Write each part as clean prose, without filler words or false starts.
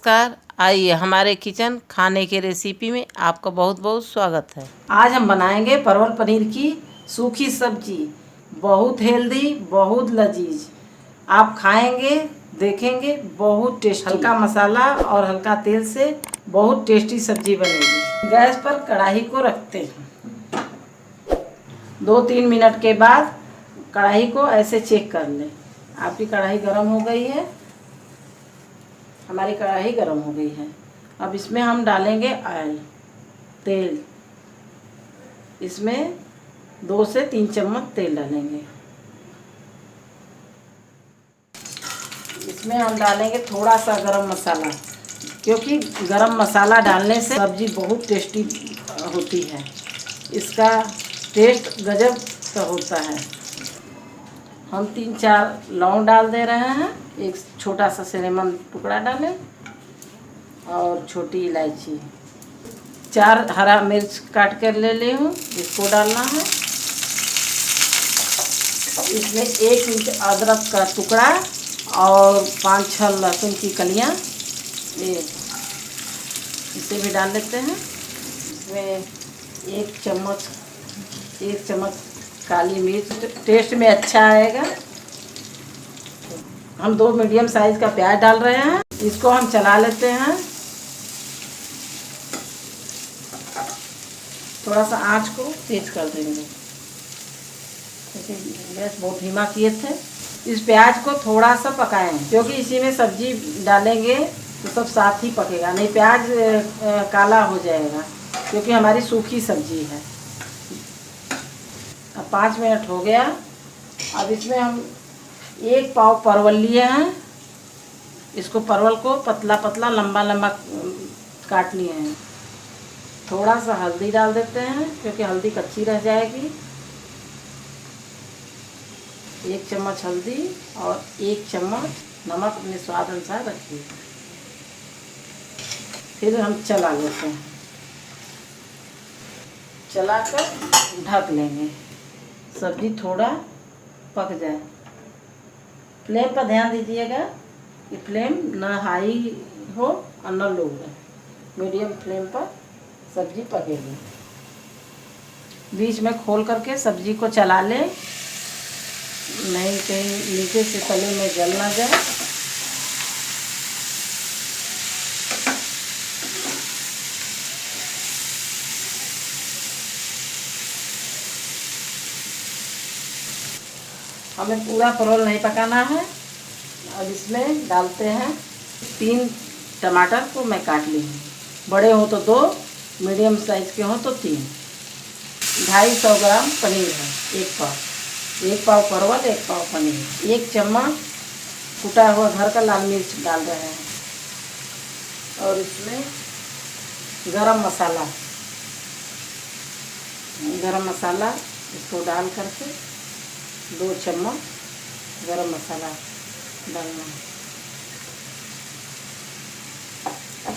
नमस्कार। आइए हमारे किचन खाने के रेसिपी में आपका बहुत बहुत स्वागत है। आज हम बनाएंगे परवल पनीर की सूखी सब्जी। बहुत हेल्दी, बहुत लजीज। आप खाएंगे, देखेंगे, बहुत टेस्टी। हल्का मसाला और हल्का तेल से बहुत टेस्टी सब्जी बनेगी। गैस पर कढ़ाई को रखते हैं। 2-3 मिनट के बाद कढ़ाई को ऐसे चेक कर लें। आपकी कढ़ाई गर्म हो गई है। हमारी कढ़ाई गर्म हो गई है। अब इसमें हम डालेंगे ऑयल, तेल। इसमें 2 से 3 चम्मच तेल डालेंगे। इसमें हम डालेंगे थोड़ा सा गरम मसाला, क्योंकि गरम मसाला डालने से सब्जी बहुत टेस्टी होती है। इसका टेस्ट गजब का होता है। हम 3-4 लौंग डाल दे रहे हैं। एक छोटा सा सिनेमन टुकड़ा डालें और छोटी इलायची। 4 हरा मिर्च काट कर ले ली हूँ, इसको डालना है। इसमें 1 इंच अदरक का टुकड़ा और 5-6 लहसुन की कलियाँ, ये इसे भी डाल लेते हैं। इसमें 1 चम्मच काली मिर्च, टेस्ट में अच्छा आएगा। हम 2 मीडियम साइज का प्याज डाल रहे हैं। इसको हम चला लेते हैं। थोड़ा सा आंच को तेज कर देंगे, क्योंकि गैस बहुत धीमा किए थे। इस प्याज को थोड़ा सा पकाएं, क्योंकि इसी में सब्जी डालेंगे तो सब साथ ही पकेगा, नहीं प्याज काला हो जाएगा, क्योंकि हमारी सूखी सब्जी है। अब 5 मिनट हो गया। अब इसमें हम 1 पाव परवल लिए हैं। इसको परवल को पतला पतला लंबा लंबा काट लिए हैं। थोड़ा सा हल्दी डाल देते हैं, क्योंकि हल्दी कच्ची रह जाएगी। 1 चम्मच हल्दी और 1 चम्मच नमक अपने स्वाद अनुसार रखिए। फिर हम चला लेते हैं। चलाकर ढक लेंगे, सब्जी थोड़ा पक जाए। फ्लेम पर ध्यान दीजिएगा कि फ्लेम न हाई हो और न लो हो। मीडियम फ्लेम पर सब्जी पकेगी। बीच में खोल करके सब्जी को चला ले, नहीं कहीं नीचे से तले में जल ना जाए। हमें पूरा परवल नहीं पकाना है। अब इसमें डालते हैं 3 टमाटर को मैं काट ली हूँ। बड़े हो तो 2, मीडियम साइज के हो तो 3। 250 ग्राम पनीर है, 1 पाव परवल, 1 पाव पनीर। 1 चम्मच कुटा हुआ घर का लाल मिर्च डाल रहे हैं। और इसमें गरम मसाला इसको डाल करके 2 चम्मच गरम मसाला डालना है।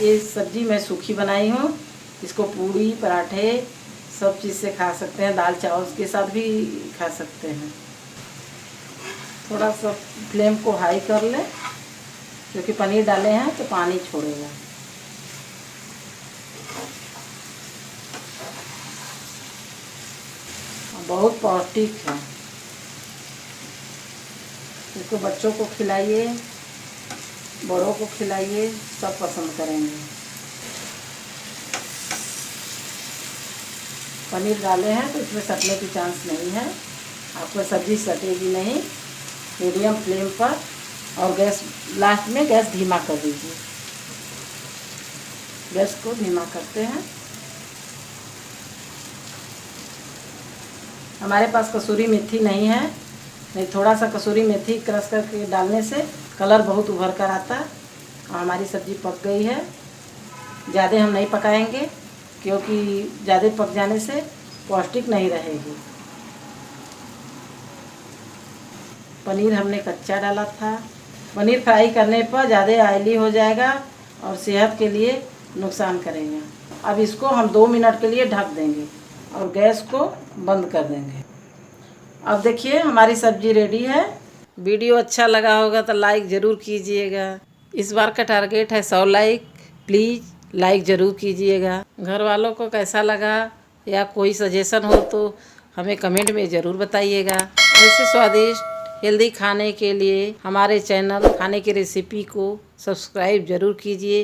ये सब्जी मैं सूखी बनाई हूँ। इसको पूड़ी, पराठे सब चीज़ से खा सकते हैं। दाल चावल के साथ भी खा सकते हैं। थोड़ा सा फ्लेम को हाई कर लें, क्योंकि पनीर डाले हैं तो पानी छोड़ेगा। बहुत पौष्टिक है। इसको बच्चों को खिलाइए, बड़ों को खिलाइए, सब पसंद करेंगे। पनीर डाले हैं तो इसमें सटने की चांस नहीं है। आपको सब्जी सटेगी नहीं। मीडियम फ्लेम पर, और गैस लास्ट में गैस धीमा कर दीजिए। गैस को धीमा करते हैं। हमारे पास कसूरी मेथी नहीं है, नहीं थोड़ा सा कसूरी मेथी क्रश करके डालने से कलर बहुत उभर कर आता। और हमारी सब्ज़ी पक गई है। ज़्यादा हम नहीं पकाएंगे, क्योंकि ज़्यादा पक जाने से पौष्टिक नहीं रहेगी। पनीर हमने कच्चा डाला था। पनीर फ्राई करने पर ज़्यादा ऑयली हो जाएगा और सेहत के लिए नुकसान करेगा। अब इसको हम 2 मिनट के लिए ढक देंगे और गैस को बंद कर देंगे। अब देखिए हमारी सब्जी रेडी है। वीडियो अच्छा लगा होगा तो लाइक ज़रूर कीजिएगा। इस बार का टारगेट है 100 लाइक। प्लीज़ लाइक ज़रूर कीजिएगा। घर वालों को कैसा लगा या कोई सजेशन हो तो हमें कमेंट में ज़रूर बताइएगा। ऐसे स्वादिष्ट हेल्दी खाने के लिए हमारे चैनल खाने की रेसिपी को सब्सक्राइब ज़रूर कीजिए।